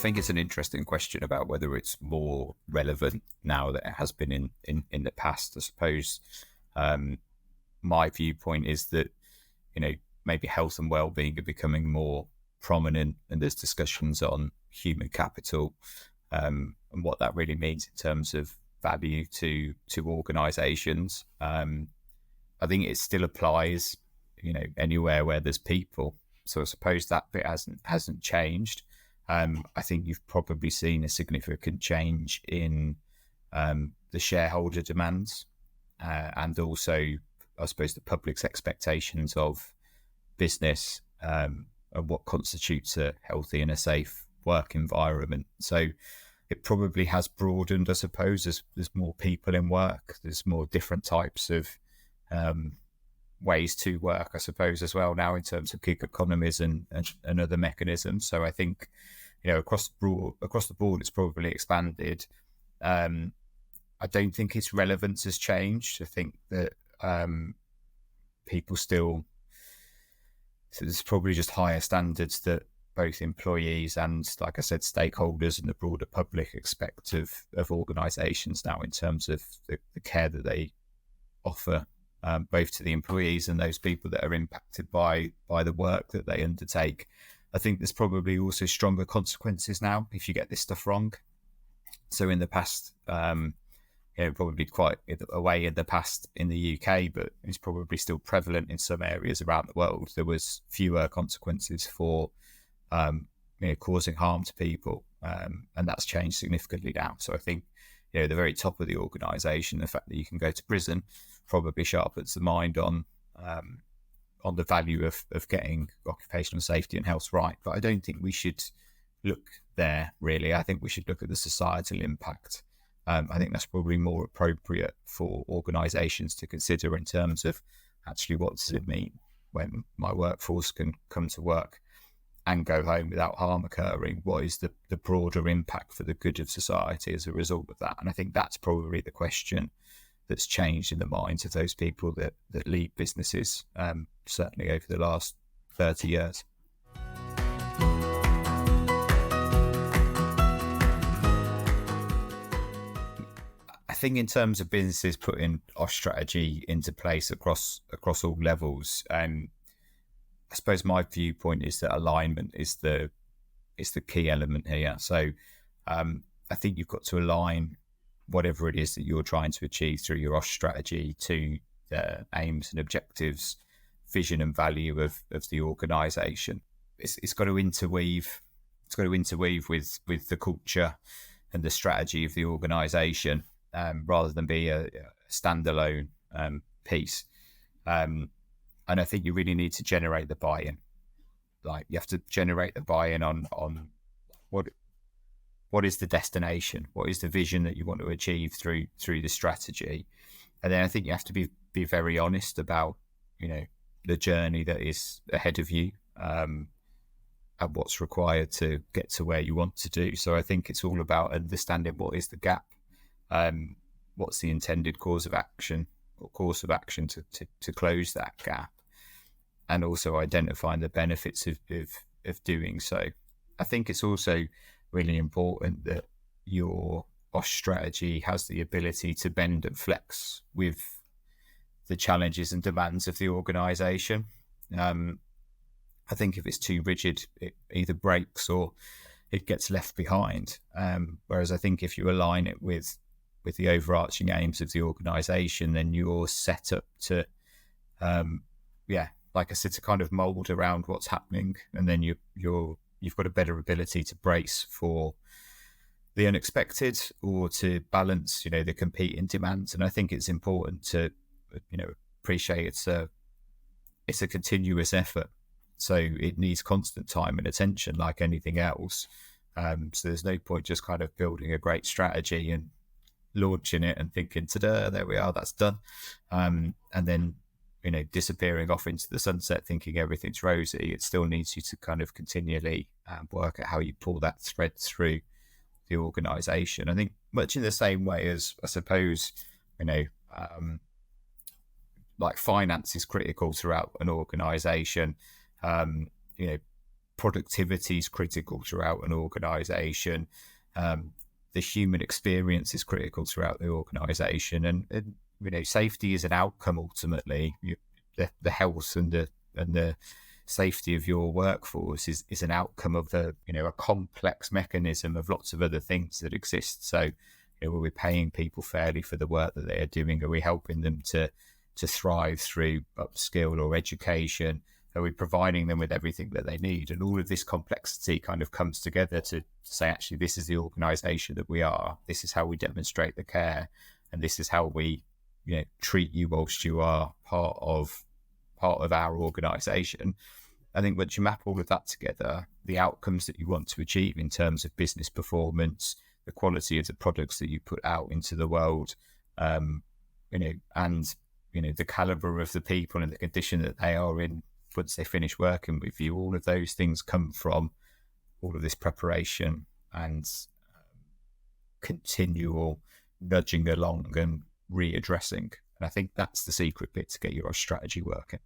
think it's an interesting question about whether it's more relevant now that it has been in the past. I suppose my viewpoint is that, maybe health and well-being are becoming more prominent, and there's discussions on human capital, and what that really means in terms of value to organizations. I think it still applies, anywhere where there's people. So I suppose that bit hasn't changed. I think you've probably seen a significant change in the shareholder demands, and also, I suppose, the public's expectations of business, and what constitutes a healthy and a safe work environment. So it probably has broadened, I suppose. There's more people in work. There's more different types of ways to work, I suppose, as well now in terms of gig economies and other mechanisms. So I think, across the board, it's probably expanded. I don't think its relevance has changed. I think that people still, so there's probably just higher standards that both employees and, like I said, stakeholders and the broader public expect of organisations now in terms of the care that they offer, both to the employees and those people that are impacted by the work that they undertake. I think there's probably also stronger consequences now if you get this stuff wrong. So in the past, probably quite a way in the past in the UK, but it's probably still prevalent in some areas around the world. There was fewer consequences for causing harm to people, and that's changed significantly now. So I think, the very top of the organisation, the fact that you can go to prison probably sharpens the mind on the value of getting occupational safety and health right. But I don't think we should look there, really. I think we should look at the societal impact. I think that's probably more appropriate for organisations to consider in terms of actually what does it mean when my workforce can come to work and go home without harm occurring? What is the broader impact for the good of society as a result of that? And I think that's probably the question that's changed in the minds of those people that lead businesses, certainly over the last 30 years. I think in terms of businesses putting OSH strategy into place across all levels, I suppose my viewpoint is that alignment is the key element here. So I think you've got to align whatever it is that you're trying to achieve through your OSH strategy to the aims and objectives, vision and value of the organisation. It's got to interweave. It's got to interweave with the culture and the strategy of the organisation, rather than be a standalone piece. And I think you really need to generate the buy-in. Like, you have to generate the buy-in on what is the destination, what is the vision that you want to achieve through the strategy. And then I think you have to be very honest about, the journey that is ahead of you, and what's required to get to where you want to do. So I think it's all about understanding what is the gap, what's the intended course of action to close that gap, and also identifying the benefits of doing so. I think it's also really important that your OSH strategy has the ability to bend and flex with the challenges and demands of the organisation. I think if it's too rigid, it either breaks or it gets left behind. Whereas I think if you align it with the overarching aims of the organisation, then you're set up to, like I said, to kind of mould around what's happening, and then you've got a better ability to brace for the unexpected or to balance, the competing demands. And I think it's important to, appreciate it's a continuous effort. So it needs constant time and attention like anything else. So there's no point just kind of building a great strategy and launching it and thinking, ta-da, there we are, that's done. And then, disappearing off into the sunset thinking everything's rosy. It still needs you to kind of continually work at how you pull that thread through the organisation. I think much in the same way as, I suppose, like finance is critical throughout an organisation. productivity is critical throughout an organisation. The human experience is critical throughout the organisation, and safety is an outcome ultimately. The health and the safety of your workforce is an outcome of a complex mechanism of lots of other things that exist. So, are we paying people fairly for the work that they are doing? Are we helping them to thrive through upskill or education? Are we providing them with everything that they need? And all of this complexity kind of comes together to say, actually, this is the organisation that we are. This is how we demonstrate the care, and this is how we treat you whilst you are part of our organisation. I think once you map all of that together, the outcomes that you want to achieve in terms of business performance, the quality of the products that you put out into the world, and the caliber of the people and the condition that they are in once they finish working with you, all of those things come from all of this preparation and continual nudging along and readdressing. And I think that's the secret bit to get your strategy working.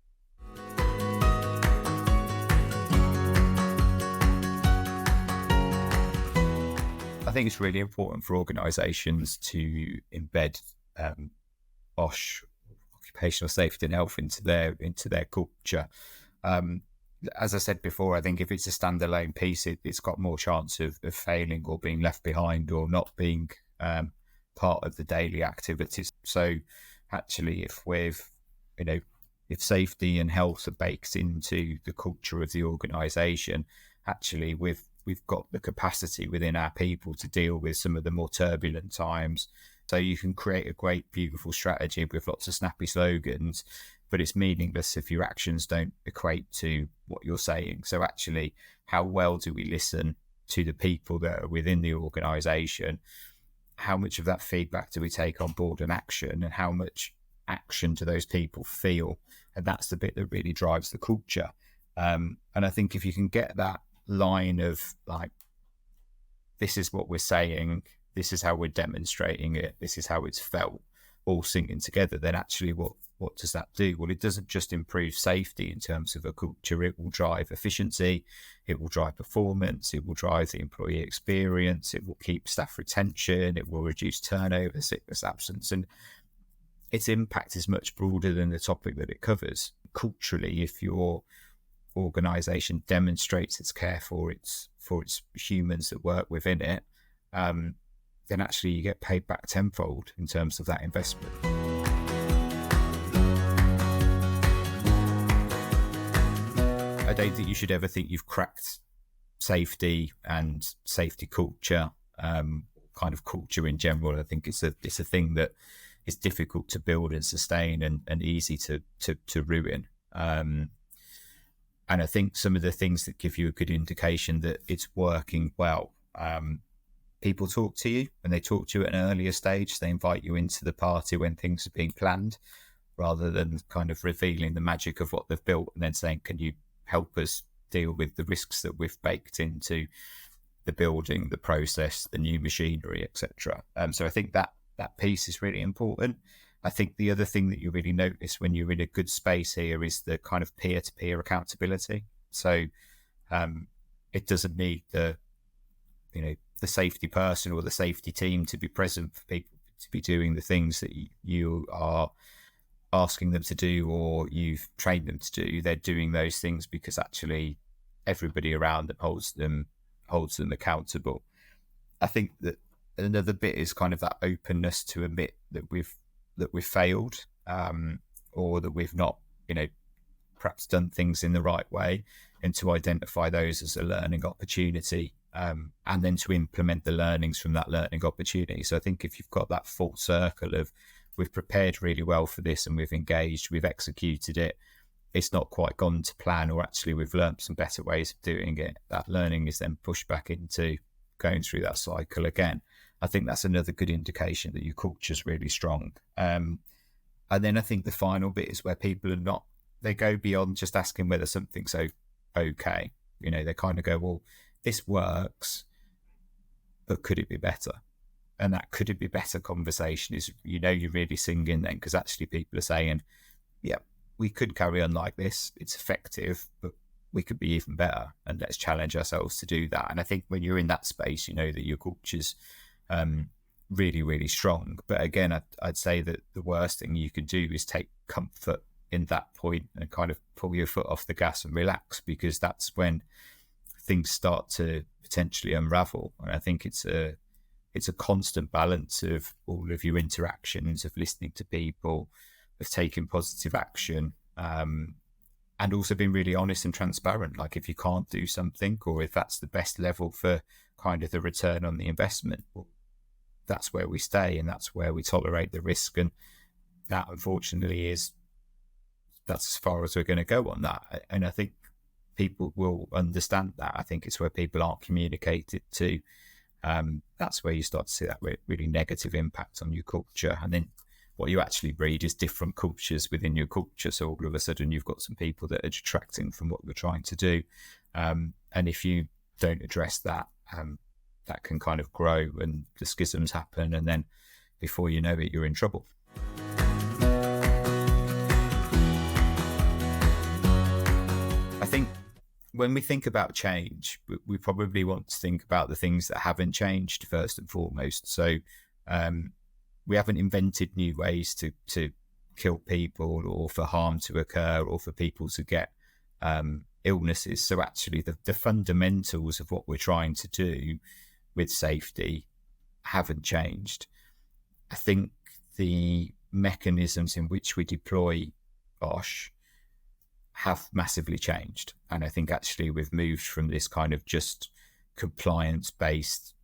I think it's really important for organisations to embed OSH, occupational safety and health, into their culture. As I said before, I think if it's a standalone piece, it's got more chance of failing or being left behind or not being part of the daily activities. So actually, if safety and health are baked into the culture of the organisation, actually we've got the capacity within our people to deal with some of the more turbulent times. So you can create a great, beautiful strategy with lots of snappy slogans, but it's meaningless if your actions don't equate to what you're saying. So actually, how well do we listen to the people that are within the organisation? How much of that feedback do we take on board and action, and how much action do those people feel? And that's the bit that really drives the culture. And I think if you can get that line of like, this is what we're saying, this is how we're demonstrating it, this is how it's felt, all singing together, then actually what does that do? Well, it doesn't just improve safety in terms of a culture, it will drive efficiency, it will drive performance, it will drive the employee experience, it will keep staff retention, it will reduce turnover, sickness, absence, and its impact is much broader than the topic that it covers. Culturally, if your organisation demonstrates its care for its humans that work within it, then actually you get paid back tenfold in terms of that investment. I don't think you should ever think you've cracked safety and safety culture, kind of culture in general. I think it's a thing that is difficult to build and sustain and easy to ruin. And I think some of the things that give you a good indication that it's working well, people talk to you, and they talk to you at an earlier stage. They invite you into the party when things are being planned, rather than kind of revealing the magic of what they've built and then saying, can you help us deal with the risks that we've baked into the building, the process, the new machinery, etc. So I think that piece is really important. I think the other thing that you really notice when you're in a good space here is the kind of peer-to-peer accountability. So it doesn't need the safety person or the safety team to be present for people to be doing the things that you are asking them to do or you've trained them to do. They're doing those things because actually everybody around them holds them accountable. I think that another bit is kind of that openness to admit that we've failed, or that we've not, perhaps done things in the right way, and to identify those as a learning opportunity, and then to implement the learnings from that learning opportunity. So I think if you've got that full circle of we've prepared really well for this and we've engaged, we've executed it, it's not quite gone to plan, or actually we've learned some better ways of doing it, that learning is then pushed back into going through that cycle again. I think that's another good indication that your culture's really strong. And then I think the final bit is where people are not, they go beyond just asking whether something's okay. They kind of go, well, this works, but could it be better? And that could it be better conversation is, you're really singing then, because actually people are saying, yeah, we could carry on like this. It's effective, but we could be even better, and let's challenge ourselves to do that. And I think when you're in that space, you know that your culture's really, really strong. But again, I'd say that the worst thing you can do is take comfort in that point and kind of pull your foot off the gas and relax, because that's when things start to potentially unravel. And I think it's a constant balance of all of your interactions, of listening to people, of taking positive action, and also being really honest and transparent. Like if you can't do something, or if that's the best level for kind of the return on the investment, well, that's where we stay, and that's where we tolerate the risk. And that, unfortunately, that's as far as we're going to go on that. And I think people will understand that. I think it's where people aren't communicated to. That's where you start to see that really negative impact on your culture. And then what you actually breed is different cultures within your culture. So all of a sudden you've got some people that are detracting from what you're trying to do. And if you don't address that, that can kind of grow and the schisms happen. And then before you know it, you're in trouble. I think when we think about change, we probably want to think about the things that haven't changed first and foremost. So we haven't invented new ways to kill people, or for harm to occur, or for people to get illnesses. So actually the fundamentals of what we're trying to do with safety haven't changed. I think the mechanisms in which we deploy OSH have massively changed. And I think actually we've moved from this kind of just compliance-based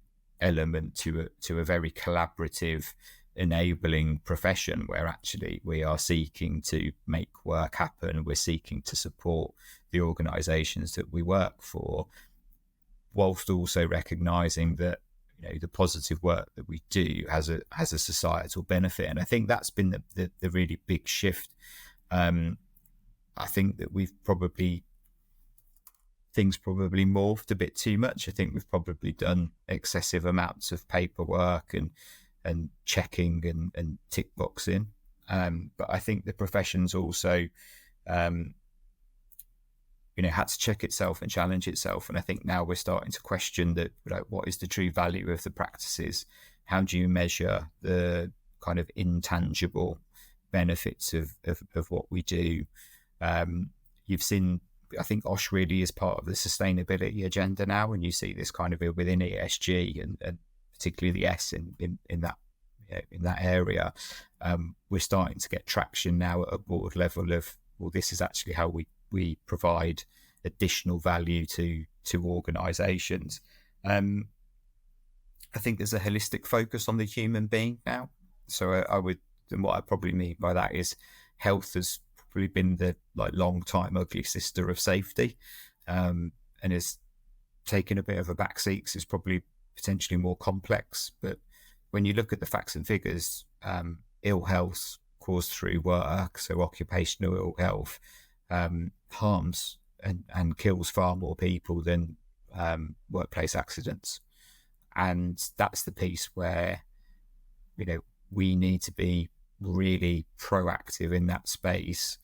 element to a very collaborative, enabling profession, where actually we are seeking to make work happen. We're seeking to support the organisations that we work for, whilst also recognising that, you know, the positive work that we do has a societal benefit. And I think that's been the really big shift. I think that things probably morphed a bit too much. I think we've probably done excessive amounts of paperwork and checking and tick boxing. But I think the profession's also, had to check itself and challenge itself. And I think now we're starting to question that, like, what is the true value of the practices? How do you measure the kind of intangible benefits of what we do? You've seen, I think OSH really is part of the sustainability agenda now, and you see this kind of within ESG and particularly the S in that area. We're starting to get traction now at a board level of, well, this is actually how we provide additional value to organisations. I think there's a holistic focus on the human being now. So and what I probably mean by that is health has probably been the long time ugly sister of safety, and is taking a bit of a backseat because it's probably potentially more complex. But when you look at the facts and figures, ill health caused through work, so occupational ill health, harms and kills far more people than workplace accidents. And that's the piece where, we need to be really proactive in that space,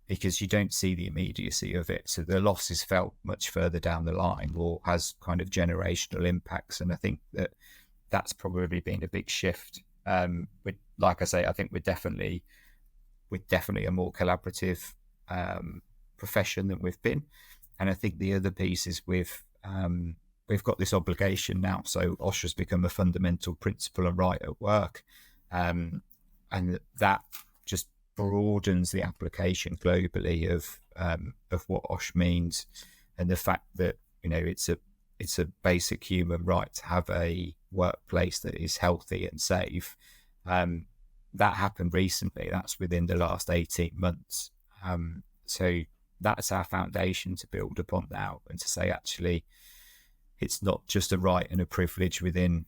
because you don't see the immediacy of it. So the loss is felt much further down the line, or has kind of generational impacts. And I think that's probably been a big shift. Like I say, I think we're definitely a more collaborative profession than we've been. And I think the other piece is we've got this obligation now. So OSH has become a fundamental principle and right at work. And that just broadens the application globally of what OSH means, and the fact that, it's a basic human right to have a workplace that is healthy and safe. That happened recently. That's within the last 18 months. So that's our foundation to build upon now, and to say, actually, it's not just a right and a privilege within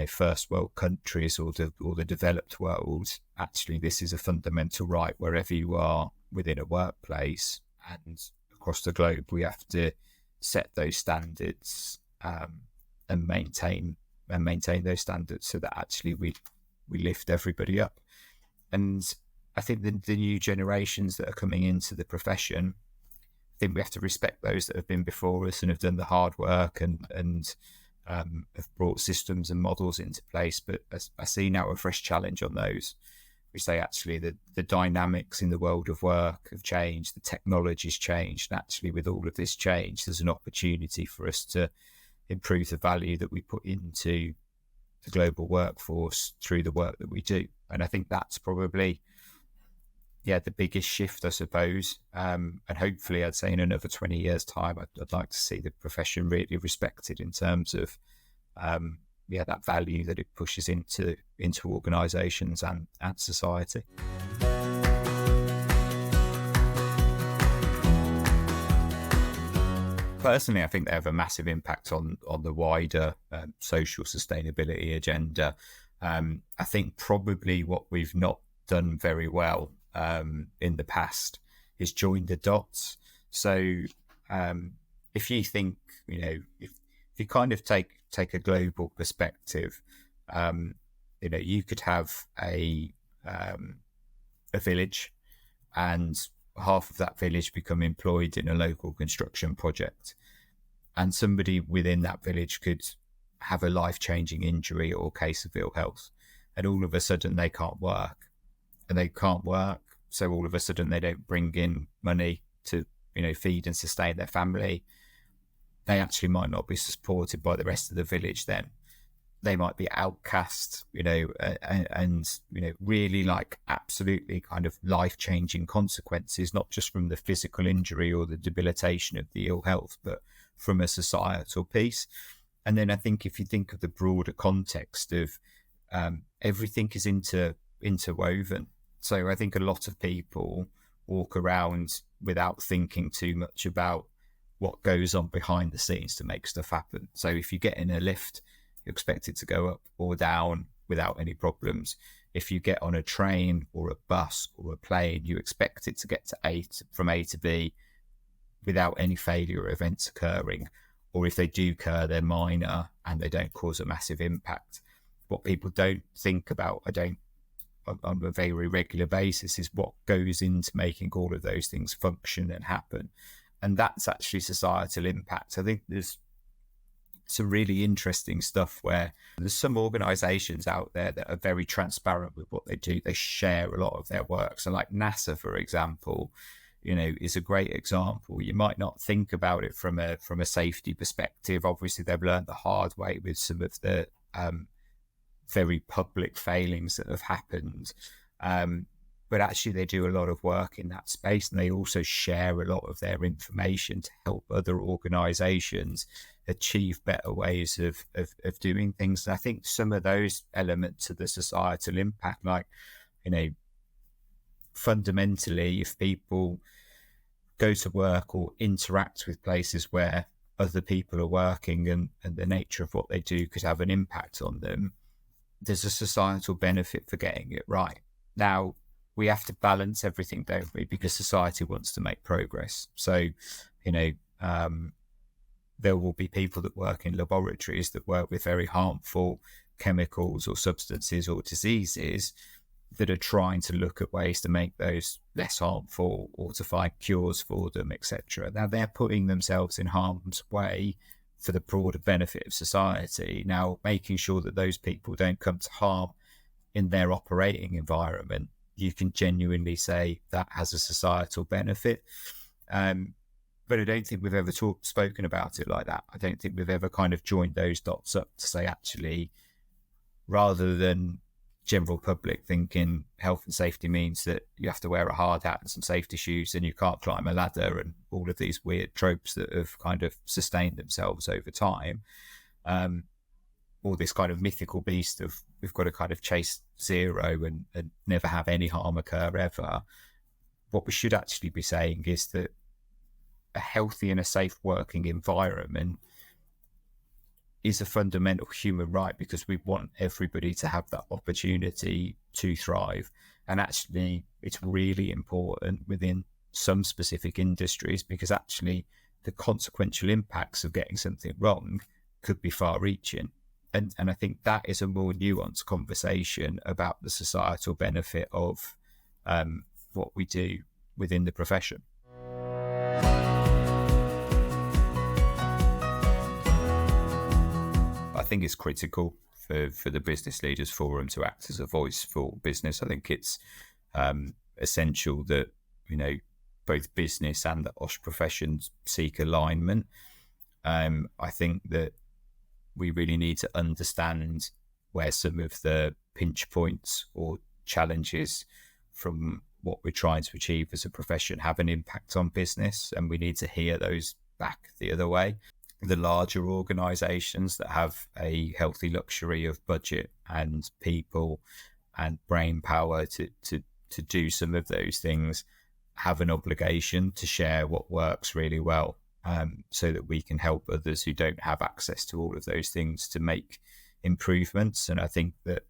first world countries or the developed world. Actually, this is a fundamental right wherever you are within a workplace, and across the globe we have to set those standards and maintain those standards, so that actually we lift everybody up. And I think the new generations that are coming into the profession, think we have to respect those that have been before us and have done the hard work and have brought systems and models into place. But I see now a fresh challenge on those. We say actually the dynamics in the world of work have changed, the technology's changed, and actually with all of this change, there's an opportunity for us to improve the value that we put into the global workforce through the work that we do. And I think that's probably the biggest shift, I suppose. And hopefully, I'd say in another 20 years' time, I'd like to see the profession really respected in terms of, that value that it pushes into organisations and society. Personally, I think they have a massive impact on the wider social sustainability agenda. I think probably what we've not done very well in the past is join the dots. So if you think, if you kind of take a global perspective, you could have a village and half of that village become employed in a local construction project, and somebody within that village could have a life-changing injury or case of ill health, and all of a sudden they can't work, so all of a sudden they don't bring in money to feed and sustain their family. They actually might not be supported by the rest of the village. Then they might be outcast, and really like absolutely kind of life-changing consequences, not just from the physical injury or the debilitation of the ill health, but from a societal piece. And then I think if you think of the broader context of everything is interwoven. So I think a lot of people walk around without thinking too much about what goes on behind the scenes to make stuff happen. So if you get in a lift, you expect it to go up or down without any problems. If you get on a train or a bus or a plane, you expect it to get from A to B without any failure events occurring. Or if they do occur, they're minor and they don't cause a massive impact. What people don't think about, on a very regular basis, is what goes into making all of those things function and happen. And that's actually societal impact. I think there's some really interesting stuff where there's some organizations out there that are very transparent with what they do. They share a lot of their work. So like NASA, for example, is a great example. You might not think about it from a safety perspective. Obviously, they've learned the hard way with some of the very public failings that have happened. But actually they do a lot of work in that space, and they also share a lot of their information to help other organizations achieve better ways of doing things. And I think some of those elements of the societal impact, like, fundamentally, if people go to work or interact with places where other people are working and the nature of what they do could have an impact on them, there's a societal benefit for getting it right. Now, we have to balance everything, don't we? Because society wants to make progress. So, there will be people that work in laboratories that work with very harmful chemicals or substances or diseases that are trying to look at ways to make those less harmful or to find cures for them, etc. Now, they're putting themselves in harm's way for the broader benefit of society. Now, making sure that those people don't come to harm in their operating environment, you can genuinely say that has a societal benefit. But I don't think we've ever spoken about it like that. I don't think we've ever kind of joined those dots up to say, actually, rather than general public thinking health and safety means that you have to wear a hard hat and some safety shoes and you can't climb a ladder, and all of these weird tropes that have kind of sustained themselves over time, or this kind of mythical beast of we've got to kind of chase zero and never have any harm occur ever. What we should actually be saying is that a healthy and a safe working environment is a fundamental human right, because we want everybody to have that opportunity to thrive. And actually, it's really important within some specific industries, because actually the consequential impacts of getting something wrong could be far-reaching. And I think that is a more nuanced conversation about the societal benefit of what we do within the profession. think it's critical for the Business Leaders Forum to act as a voice for business. I think it's essential that, both business and the OSH professions seek alignment. I think that we really need to understand where some of the pinch points or challenges from what we're trying to achieve as a profession have an impact on business, and we need to hear those back the other way. The larger organisations that have a healthy luxury of budget and people and brain power to do some of those things have an obligation to share what works really well, so that we can help others who don't have access to all of those things to make improvements. And I think that,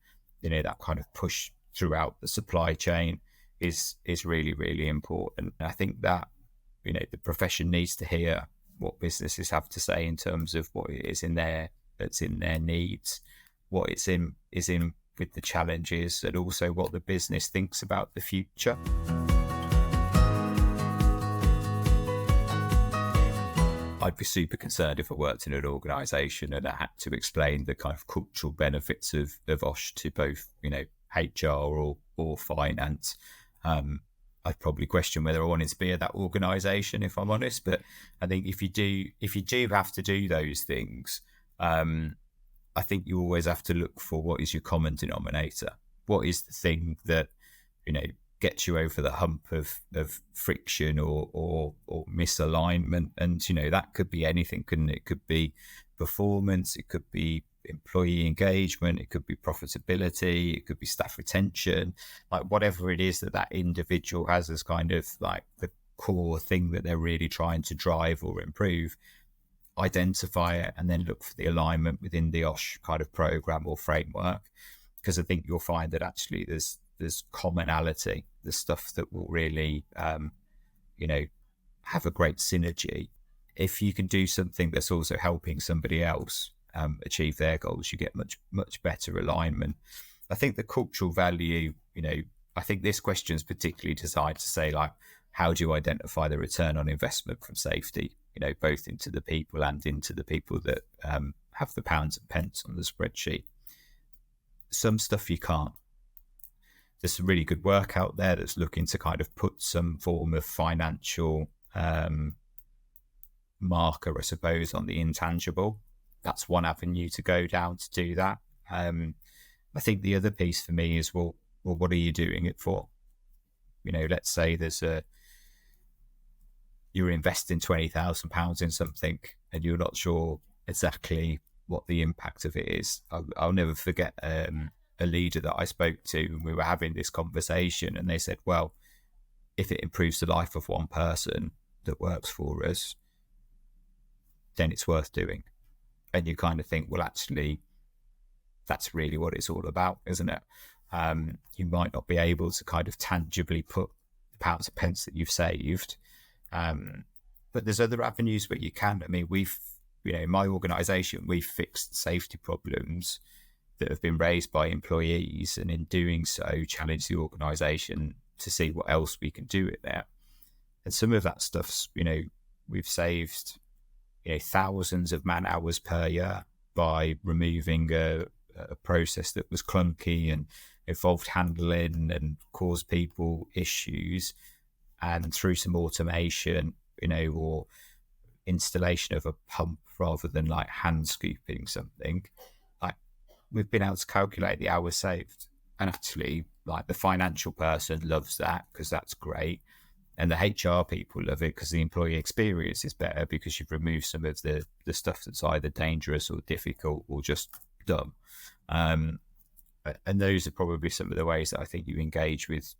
that kind of push throughout the supply chain is really, really important. And I think that, the profession needs to hear what businesses have to say in terms of what it is that's in their needs, what is in with the challenges, and also what the business thinks about the future. I'd be super concerned if I worked in an organisation and I had to explain the kind of cultural benefits of OSH to both, HR or finance. I'd probably question whether I wanted to be at that organisation, if I'm honest. But I think if you do have to do those things, I think you always have to look for what is your common denominator. What is the thing that, gets you over the hump of friction or misalignment? And, that could be anything, couldn't it? It could be performance, it could be employee engagement, it could be profitability, it could be staff retention, like whatever it is that individual has as kind of like the core thing that they're really trying to drive or improve. Identify it and then look for the alignment within the OSH kind of program or framework, because I think you'll find that actually there's commonality, the stuff that will really have a great synergy. If you can do something that's also helping somebody else achieve their goals, you get much better alignment. I think the cultural value, I think this question is particularly designed to say, like, how do you identify the return on investment from safety, both into the people and into the people that have the pounds and pence on the spreadsheet. Some stuff you can't. There's some really good work out there that's looking to kind of put some form of financial marker, I suppose, on the intangible. That's one avenue to go down to do that. I think the other piece for me is, well, what are you doing it for? Let's say you're investing £20,000 in something and you're not sure exactly what the impact of it is. I'll never forget a leader that I spoke to, and we were having this conversation, and they said, well, if it improves the life of one person that works for us, then it's worth doing. And you kind of think, well, actually, that's really what it's all about, isn't it? You might not be able to kind of tangibly put the pounds and pence that you've saved, but there's other avenues where you can. I mean, my organisation, we've fixed safety problems that have been raised by employees, and in doing so, challenge the organisation to see what else we can do with that. And some of that stuff's, we've saved, thousands of man hours per year by removing a process that was clunky and involved handling and caused people issues, and through some automation, or installation of a pump rather than like hand scooping something, like we've been able to calculate the hours saved. And actually, like, the financial person loves that because that's great, and the HR people love it because the employee experience is better because you've removed some of the stuff that's either dangerous or difficult or just dumb. And those are probably some of the ways that I think you engage with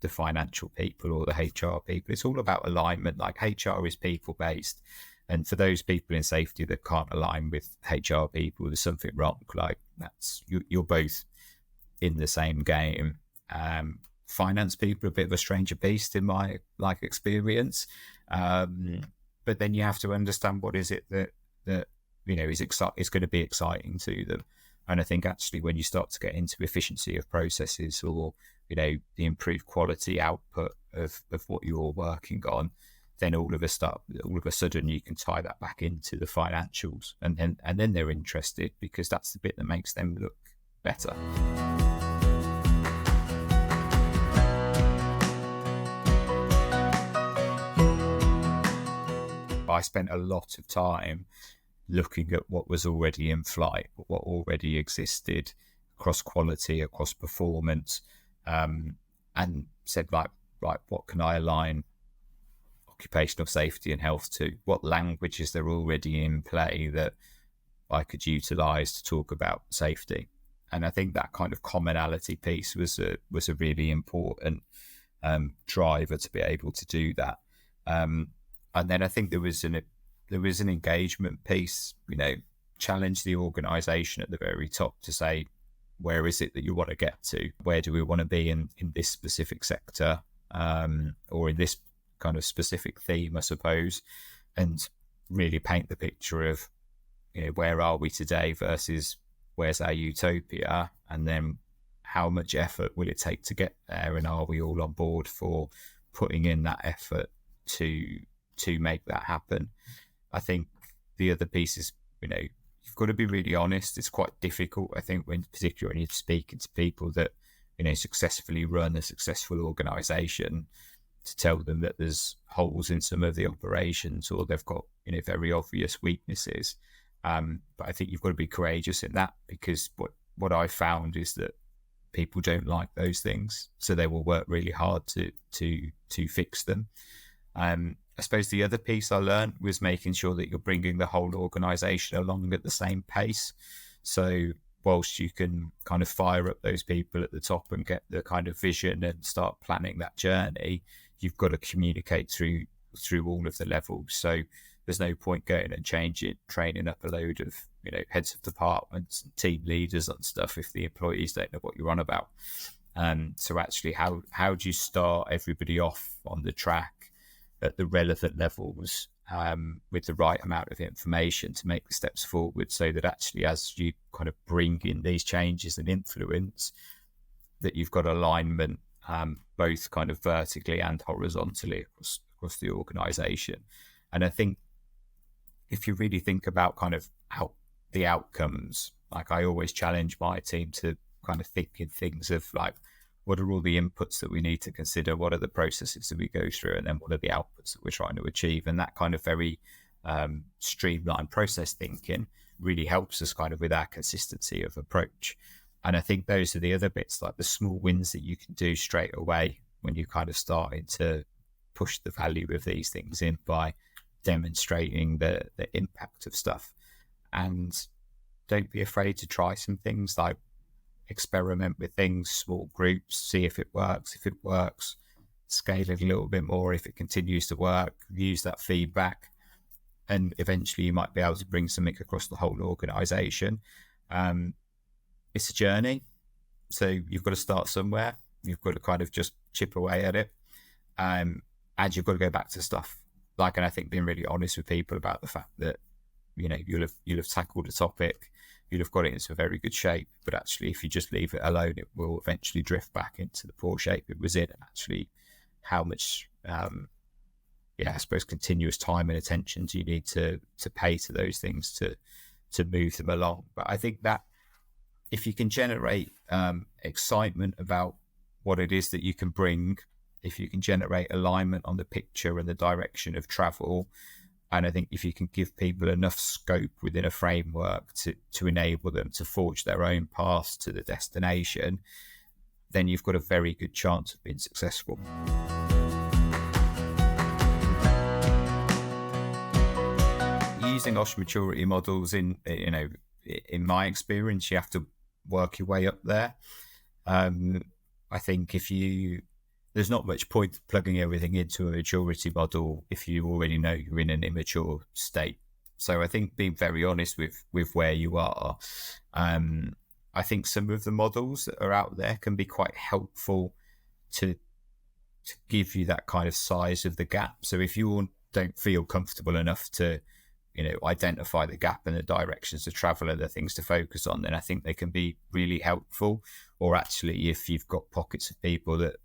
the financial people or the HR people. It's all about alignment. Like, HR is people based, and for those people in safety that can't align with HR people, there's something wrong. Like, that's you're both in the same game. Finance people are a bit of a stranger beast in my experience, but then you have to understand what is it that is going to be exciting to them. And I think actually when you start to get into efficiency of processes, or the improved quality output of what you're working on, then all of a sudden you can tie that back into the financials, and then they're interested, because that's the bit that makes them look better. I spent a lot of time looking at what was already in flight, what already existed across quality, across performance, and said, right, what can I align occupational safety and health to? What languages there already in play that I could utilize to talk about safety? And I think that kind of commonality piece was a really important driver to be able to do that. And then I think there was an engagement piece, challenge the organization at the very top to say, where is it that you want to get to? Where do we want to be in this specific sector, or in this kind of specific theme, I suppose, and really paint the picture of, where are we today versus where's our utopia, and then how much effort will it take to get there, and are we all on board for putting in that effort to make that happen? I think the other piece is, you've got to be really honest. It's quite difficult, I think, particularly when you're speaking to people that, successfully run a successful organization, to tell them that there's holes in some of the operations, or they've got, very obvious weaknesses. But I think you've got to be courageous in that, because what I found is that people don't like those things, so they will work really hard to fix them. I suppose the other piece I learned was making sure that you're bringing the whole organization along at the same pace. So whilst you can kind of fire up those people at the top and get the kind of vision and start planning that journey, you've got to communicate through all of the levels. So there's no point going and training up a load of, heads of departments and team leaders and stuff if the employees don't know what you're on about. So actually, how do you start everybody off on the track at the relevant levels, with the right amount of information to make the steps forward, so that actually, as you kind of bring in these changes and influence, that you've got alignment, both kind of vertically and horizontally across the organization. And I think if you really think about kind of the outcomes, like I always challenge my team to kind of think in things of like, what are all the inputs that we need to consider? What are the processes that we go through? And then what are the outputs that we're trying to achieve? And that kind of very streamlined process thinking really helps us kind of with our consistency of approach. And I think those are the other bits, like the small wins that you can do straight away when you're kind of starting to push the value of these things in by demonstrating the impact of stuff. And don't be afraid to try some things, like experiment with things, small groups, see if it works. If it works, scale it a little bit more. If it continues to work, use that feedback, and eventually you might be able to bring something across the whole organization. It's a journey, so you've got to start somewhere. You've got to kind of just chip away at it, and you've got to go back to stuff like, and I think being really honest with people about the fact that, you'll have tackled a topic, you'll have got it into a very good shape, but actually if you just leave it alone, it will eventually drift back into the poor shape it was in. And actually how much I suppose continuous time and attention do you need to pay to those things to move them along. But I think that if you can generate excitement about what it is that you can bring, if you can generate alignment on the picture and the direction of travel, and I think if you can give people enough scope within a framework to enable them to forge their own path to the destination, then you've got a very good chance of being successful. Using OSH maturity models, in my experience, you have to work your way up there. I think there's not much point plugging everything into a maturity model if you already know you're in an immature state. So I think being very honest with where you are, I think some of the models that are out there can be quite helpful to give you that kind of size of the gap. So if you don't feel comfortable enough to, identify the gap and the directions to travel and the things to focus on, then I think they can be really helpful. Or actually, if you've got pockets of people that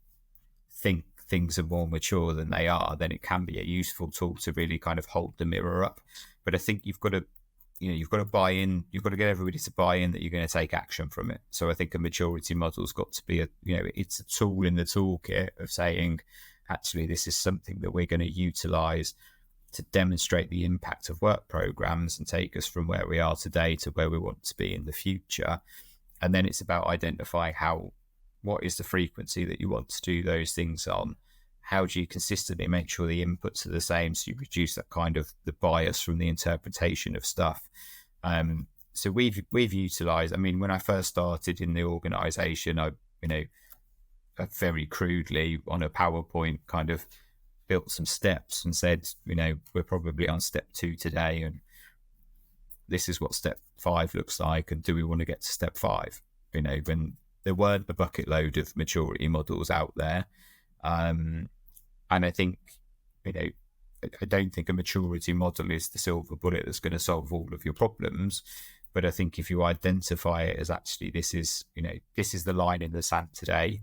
think things are more mature than they are, then it can be a useful tool to really kind of hold the mirror up. But I think you've got to buy in, you've got to get everybody to buy in that you're going to take action from it. So I think a maturity model's got to be it's a tool in the toolkit of saying, actually, this is something that we're going to utilize to demonstrate the impact of work programs and take us from where we are today to where we want to be in the future. And then it's about identifying what is the frequency that you want to do those things on? How do you consistently make sure the inputs are the same so you reduce that kind of the bias from the interpretation of stuff? So we've utilized, I mean, when I first started in the organization, I very crudely on a PowerPoint kind of built some steps and said, we're probably on step 2 today, and this is what step 5 looks like, and do we want to get to step 5? When there weren't a bucket load of maturity models out there. And I think, I don't think a maturity model is the silver bullet that's going to solve all of your problems. But I think if you identify it as actually, this is the line in the sand today,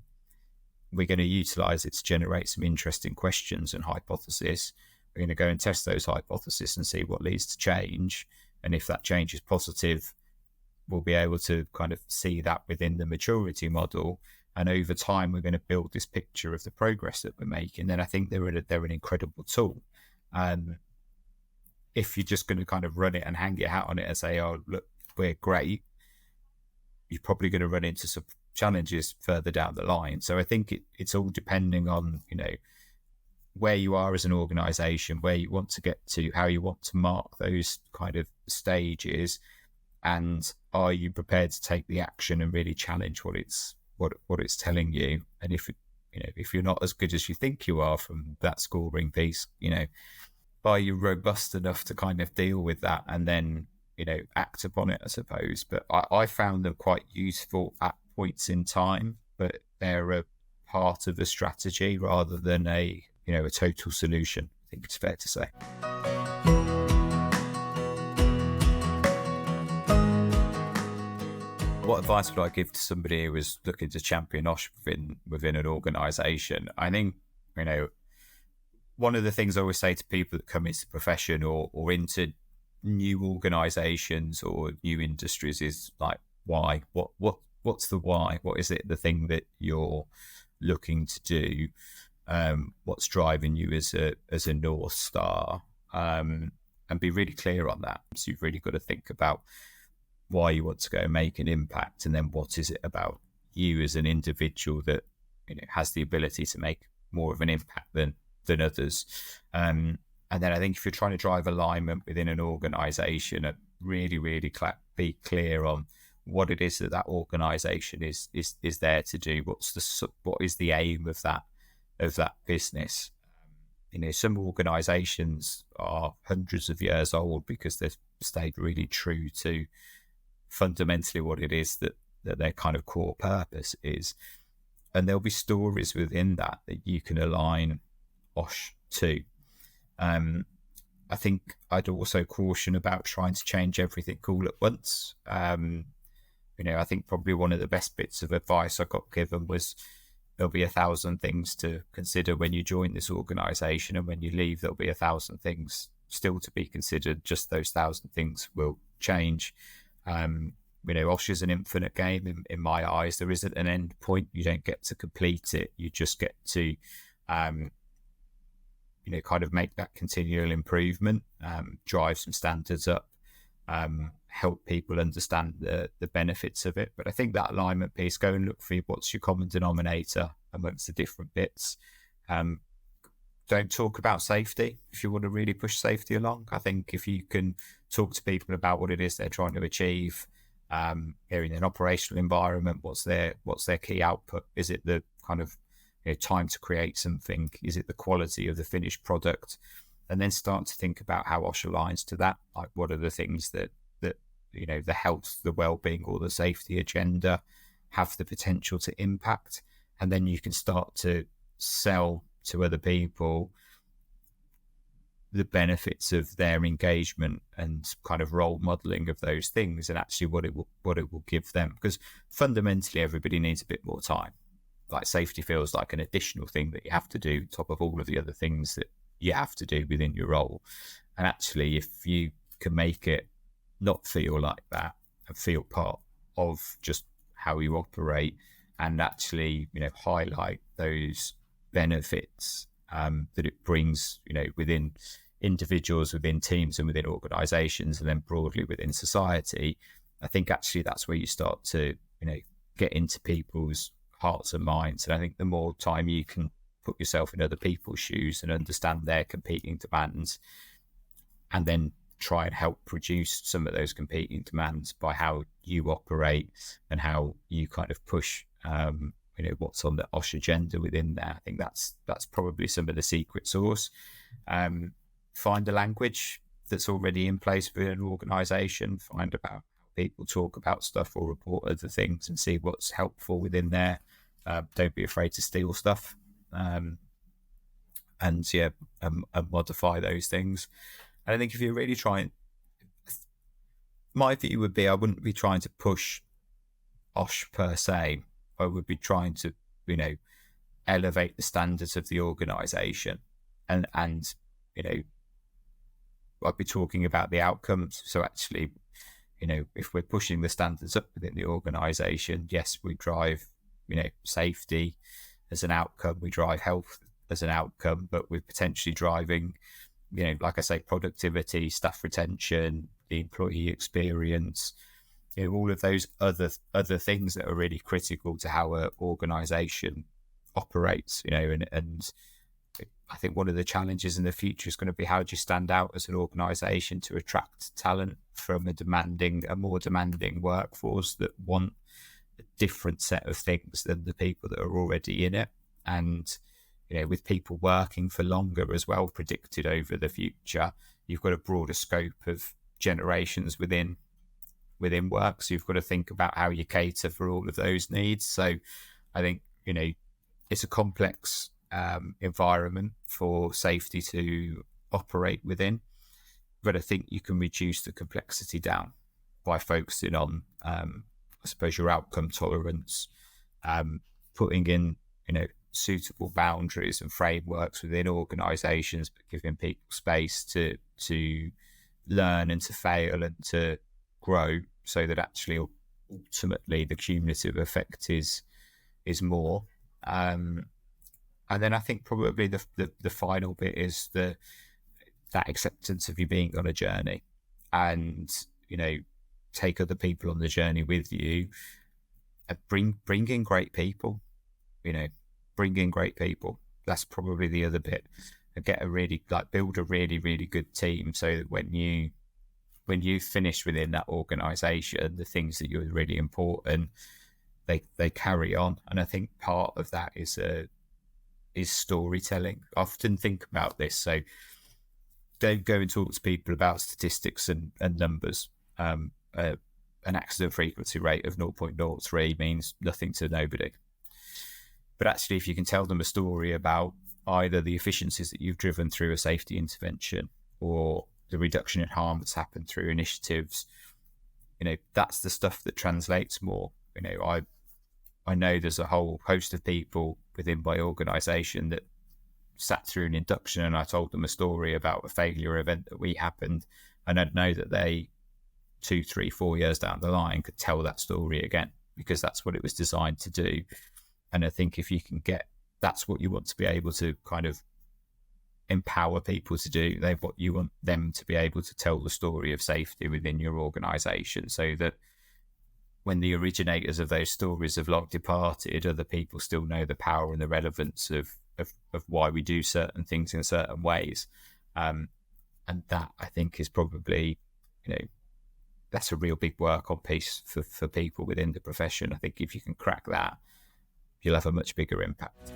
we're going to utilize it to generate some interesting questions and hypotheses. We're going to go and test those hypotheses and see what leads to change. And if that change is positive, we'll be able to kind of see that within the maturity model. And over time, we're going to build this picture of the progress that we're making. Then I think they're an incredible tool. If you're just going to kind of run it and hang your hat on it and say, oh, look, we're great, you're probably going to run into some challenges further down the line. So I think it's all depending on, where you are as an organization, where you want to get to, how you want to mark those kind of stages, and are you prepared to take the action and really challenge what it's telling you? And if you're not as good as you think you are from that scoring piece, are you robust enough to kind of deal with that and then act upon it, I suppose. But I found them quite useful at points in time, but they're a part of the strategy rather than a total solution, I think it's fair to say. What advice would I give to somebody who was looking to champion OSH within an organisation? I think, one of the things I always say to people that come into the profession or into new organisations or new industries is like, why? What's the why? What is it, the thing that you're looking to do? What's driving you as a North Star? And be really clear on that. So you've really got to think about why you want to go and make an impact, and then what is it about you as an individual that has the ability to make more of an impact than others. And then I think if you're trying to drive alignment within an organisation, really be clear on what it is that organisation is there to do. What is the aim of that business? Some organisations are hundreds of years old because they've stayed really true to fundamentally what it is that their kind of core purpose is. And there'll be stories within that you can align OSH to. I think I'd also caution about trying to change everything all at once. I think probably one of the best bits of advice I got given was there'll be 1,000 things to consider when you join this organisation, and when you leave, there'll be 1,000 things still to be considered. Just those 1,000 things will change. OSH is an infinite game in my eyes. There isn't an end point. You don't get to complete it. You just get to, kind of make that continual improvement, drive some standards up, help people understand the benefits of it. But I think that alignment piece, go and look for what's your common denominator amongst the different bits. Don't talk about safety if you want to really push safety along. I think if you can talk to people about what it is they're trying to achieve, in an operational environment, what's their key output? Is it the kind of time to create something? Is it the quality of the finished product? And then start to think about how OSH aligns to that. Like, what are the things that the health, the well-being, or the safety agenda have the potential to impact? And then you can start to sell to other people the benefits of their engagement and kind of role modeling of those things, and actually what it will give them. Because fundamentally, everybody needs a bit more time. like safety feels like an additional thing that you have to do on top of all of the other things that you have to do within your role. And actually, if you can make it not feel like that and feel part of just how you operate, and actually, highlight those benefits that it brings, within individuals, within teams, and within organizations, and then broadly within society, I think actually that's where you start to, get into people's hearts and minds. And I think the more time you can put yourself in other people's shoes and understand their competing demands, and then try and help produce some of those competing demands by how you operate and how you kind of push, what's on the OSH agenda within there. I think that's probably some of the secret sauce. Find a language that's already in place within an organization, find about how people talk about stuff or report other things, and see what's helpful within there. Don't be afraid to steal stuff, and modify those things. And I think if you're really trying, my view would be, I wouldn't be trying to push OSH per se. I would be trying to, elevate the standards of the organization, and I'd be talking about the outcomes. So actually, if we're pushing the standards up within the organization, yes, we drive, safety as an outcome, we drive health as an outcome, but we're potentially driving, like I say, productivity, staff retention, the employee experience, all of those other things that are really critical to how an organization operates, and I think one of the challenges in the future is going to be, how do you stand out as an organization to attract talent from a more demanding workforce that want a different set of things than the people that are already in it. And, with people working for longer as well predicted over the future, you've got a broader scope of generations within work. So you've got to think about how you cater for all of those needs. So I think, it's a complex environment for safety to operate within, but I think you can reduce the complexity down by focusing on, I suppose, your outcome tolerance, putting in, suitable boundaries and frameworks within organizations, but giving people space to learn and to fail and to grow, so that actually ultimately the cumulative effect is more. And then I think probably the final bit is that acceptance of you being on a journey, and, take other people on the journey with you, and bring in great people, bring in great people. That's probably the other bit. And build a really, really good team, so that when you finish within that organization, the things that you're really important, they carry on. And I think part of that is storytelling. I often think about this. So don't go and talk to people about statistics and numbers. An accident frequency rate of 0.03 means nothing to nobody. But actually, if you can tell them a story about either the efficiencies that you've driven through a safety intervention, or the reduction in harm that's happened through initiatives, that's the stuff that translates more. I know there's a whole host of people within my organization that sat through an induction, and I told them a story about a failure event that we happened, and I'd know that they 2, 3, 4 years down the line could tell that story again, because that's what it was designed to do. And I think if you can that's what you want to be able to kind of empower people to do. You want them to be able to tell the story of safety within your organization, so that when the originators of those stories have long departed, other people still know the power and the relevance of why we do certain things in certain ways. And that, I think, is probably, that's a real big work on piece for people within the profession. I think if you can crack that, you'll have a much bigger impact.